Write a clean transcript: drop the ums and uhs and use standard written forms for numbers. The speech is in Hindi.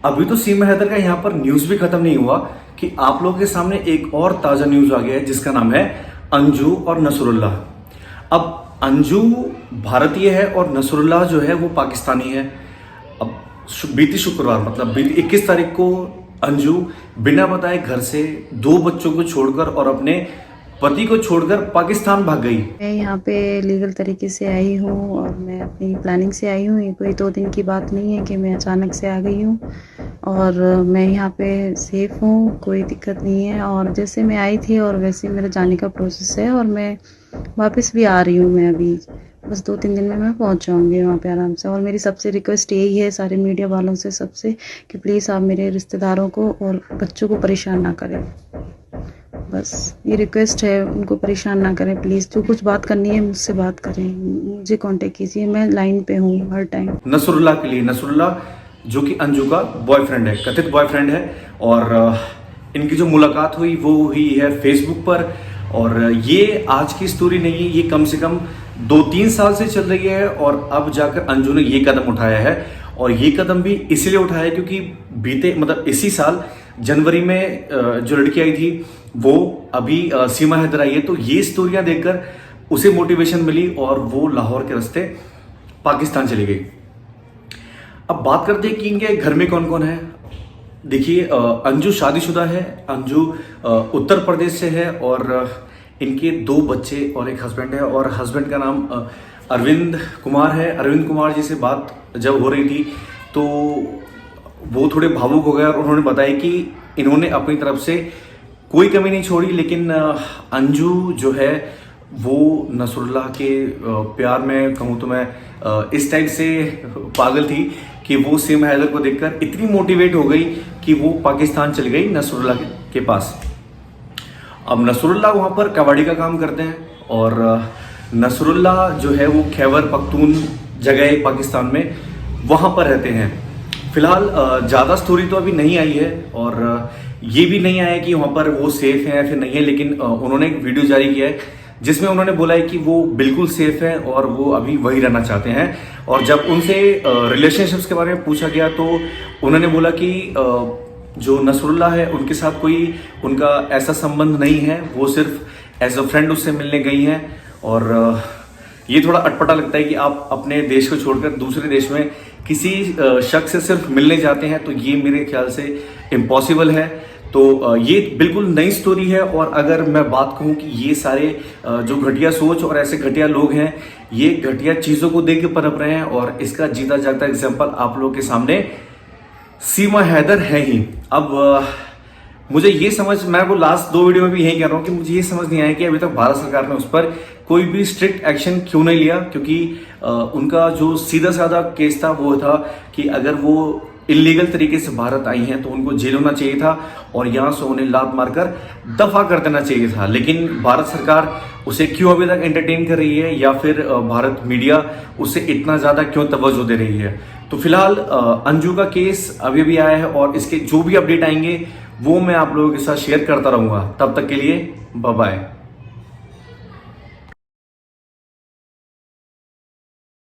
अभी तो सीमा हैदर का यहाँ पर न्यूज भी खत्म नहीं हुआ कि आप लोगों के सामने एक और ताजा न्यूज आ गया है जिसका नाम है अंजू और नसरुल्लाह। अब अंजू भारतीय है और नसरुल्लाह जो है वो पाकिस्तानी है। अब बीती शुक्रवार मतलब बीती 21 तारीख को अंजू बिना बताए घर से 2 बच्चों को छोड़कर और अपने पति को छोड़कर पाकिस्तान भाग गई। मैं यहाँ पे लीगल तरीके से आई हूँ और मैं अपनी प्लानिंग से आई हूँ। ये कोई 2 दिन की बात नहीं है कि मैं अचानक से आ गई हूँ और मैं यहाँ पे सेफ़ हूँ, कोई दिक्कत नहीं है। और जैसे मैं आई थी और वैसे मेरा जाने का प्रोसेस है और मैं वापस भी आ रही हूँ। मैं अभी बस 2-3 दिन में मैं पहुँच जाऊँगी वहाँ पे आराम से। और मेरी सबसे रिक्वेस्ट यही है सारे मीडिया वालों से सबसे कि प्लीज़ आप मेरे रिश्तेदारों को और बच्चों को परेशान ना करें। बस ये रिक्वेस्ट है, उनको परेशान ना करें प्लीज़। जो कुछ बात करनी है मुझसे बात करें, मुझे कांटेक्ट कीजिए, मैं लाइन पे हूँ हर टाइम। नसरुल्लाह के लिए, नसरुल्लाह जो कि अंजू का बॉयफ्रेंड है, कथित बॉयफ्रेंड है। और इनकी जो मुलाकात हुई वो हुई है फेसबुक पर। और ये आज की स्टोरी नहीं है, ये कम से कम 2-3 साल से चल रही है और अब जाकर अंजू ने ये कदम उठाया है। और ये कदम भी इसलिए उठाया क्योंकि बीते मतलब इसी साल जनवरी में जो लड़की आई थी वो अभी सीमा हैदर आई है। तो ये स्टोरियां देखकर उसे मोटिवेशन मिली और वो लाहौर के रास्ते पाकिस्तान चली गई। अब बात करते हैं कि इनके घर में कौन कौन है। देखिए, अंजू शादीशुदा है। अंजू उत्तर प्रदेश से है और इनके 2 बच्चे और एक हस्बैंड है। और हस्बैंड का नाम अरविंद कुमार है। अरविंद कुमार जी से बात जब हो रही थी तो वो थोड़े भावुक हो गए और उन्होंने बताया कि इन्होंने अपनी तरफ से कोई कमी नहीं छोड़ी, लेकिन अंजू जो है वो नसरुल्लाह के प्यार में कहूँ तो मैं इस टाइप से पागल थी कि वो सीमा हैदर को देखकर इतनी मोटिवेट हो गई कि वो पाकिस्तान चली गई नसरुल्लाह के पास। अब नसरुल्लाह वहाँ पर कबाड़ी का काम करते हैं और नसरुल्लाह जो है वो खैबर पख्तून जगह है पाकिस्तान में, वहाँ पर रहते हैं। फिलहाल ज़्यादा स्टोरी तो अभी नहीं आई है और ये भी नहीं आया कि वहाँ पर वो सेफ है या फिर नहीं है, लेकिन उन्होंने एक वीडियो जारी किया है जिसमें उन्होंने बोला है कि वो बिल्कुल सेफ है और वो अभी वही रहना चाहते हैं। और जब उनसे रिलेशनशिप्स के बारे में पूछा गया तो उन्होंने बोला कि जो नसरुल्लाह है उनके साथ कोई उनका ऐसा संबंध नहीं है, वो सिर्फ एज अ फ्रेंड उससे मिलने गई हैं। और ये थोड़ा अटपटा लगता है कि आप अपने देश को छोड़कर दूसरे देश में किसी शख्स से सिर्फ मिलने जाते हैं, तो ये मेरे ख्याल से इम्पॉसिबल है। तो ये बिल्कुल नई स्टोरी है। और अगर मैं बात कहूँ कि ये सारे जो घटिया सोच और ऐसे घटिया लोग हैं, ये घटिया चीज़ों को देख के पनप रहे हैं और इसका जीता जागता एग्जाम्पल आप लोगों के सामने सीमा हैदर है ही। अब मुझे ये समझ, मैं वो लास्ट 2 वीडियो में भी यही कह रहा हूँ कि मुझे ये समझ नहीं आया कि अभी तक भारत सरकार ने उस पर कोई भी स्ट्रिक्ट एक्शन क्यों नहीं लिया। क्योंकि उनका जो सीधा साधा केस था वो था कि अगर वो इलीगल तरीके से भारत आई हैं तो उनको जेल होना चाहिए था और यहाँ से उन्हें लात मारकर दफा कर देना चाहिए था। लेकिन भारत सरकार उसे क्यों अभी तक एंटरटेन कर रही है या फिर भारत मीडिया उसे इतना ज़्यादा क्यों तवज्जो दे रही है। तो फिलहाल अंजू का केस अभी भी आया है और इसके जो भी अपडेट आएंगे वो मैं आप लोगों के साथ शेयर करता रहूँगा। तब तक के लिए बाय बाय।